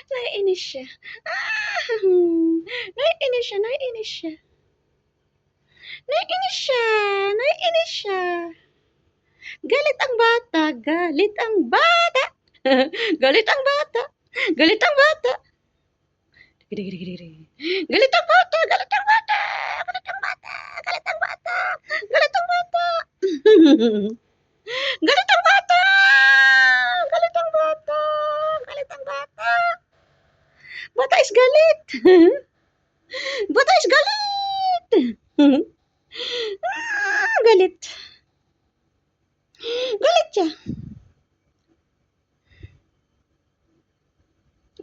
Naiinis siya. Naiinis siya, naiinis siya. Naiinis siya, naiinis siya. Galit ang bata, galit ang bata. Galit ang bata, galit ang bata. Galit ang bata, galit ang bata, galit ang bata, galit ang bata, galit ang bata. Galit ang bata, galit ang bata, galit ang bata. Bata is galit. Bata is galit. Galit. Galit siya.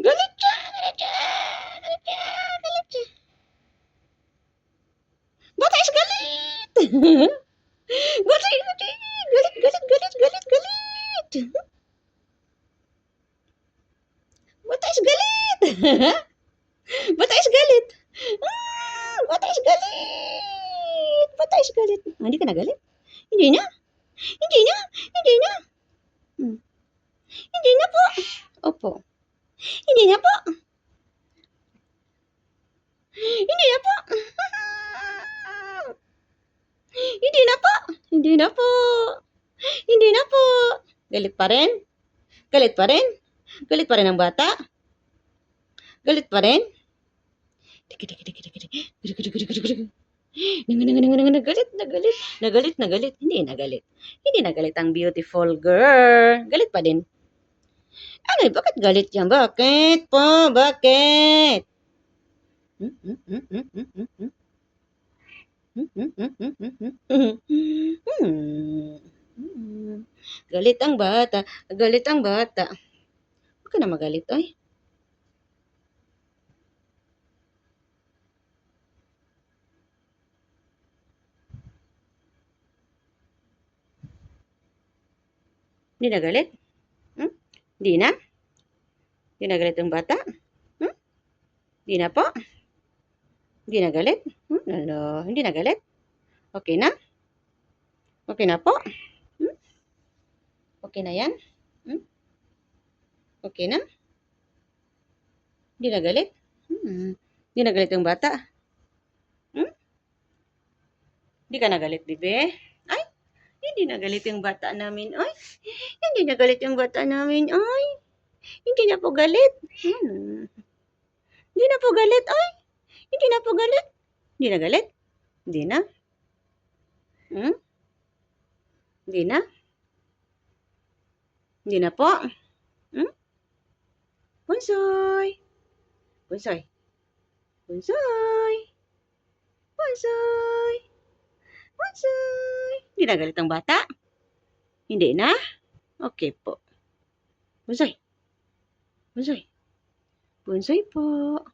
Galit siya. Galit siya. Galit siya. Galit siya. Bata is galit. Galit, galit, galit, galit, galit, galit, galit. Bata is galit. Bata is galit. Bata is galit. Bata is galit. Hindi ka na galit? Hindi na. Hindi na. Hindi na. Hindi na po. Opo. Hindi na po. Hindi na po. Hindi na po. Hindi na po. Hindi na po. Galit pa rin? Galit pa rin? Galit pa rin ang bata? Galit pa rin? Nagalit, nagalit, nagalit, nagalit. Hindi nagalit. Hindi nagalit ang beautiful girl. Galit pa din. Ano, bakit galit yan? Bakit po? Bakit? Galit ang bata. Galit ang bata. Huwag ka na magalit, oy. Hindi na galit? Hindi na? Hindi na galit ang bata? Hindi na po? Hindi na galit? Lalo, hindi na galit? Okay na? Okay na po? Okay na yan? Okay na? Hindi na galit? Hindi na galit ang bata? Hindi ka na galit, bebe? Ay, hindi na galit yung bata namin, ay. Hindi na galit yung bata namin, ay. Hindi na po galit. Hindi na po galit, ay. Hindi na po galit. Hindi na galit? Hindi na? Hindi na? Hindi na po? Bunsoy. Bunsoy. Bunsoy. Bunsoy. Bunsoy. Hindi na galit ang bata? Hindi na? Okay po. Bunsoy. Bunsoy. Bunsoy po.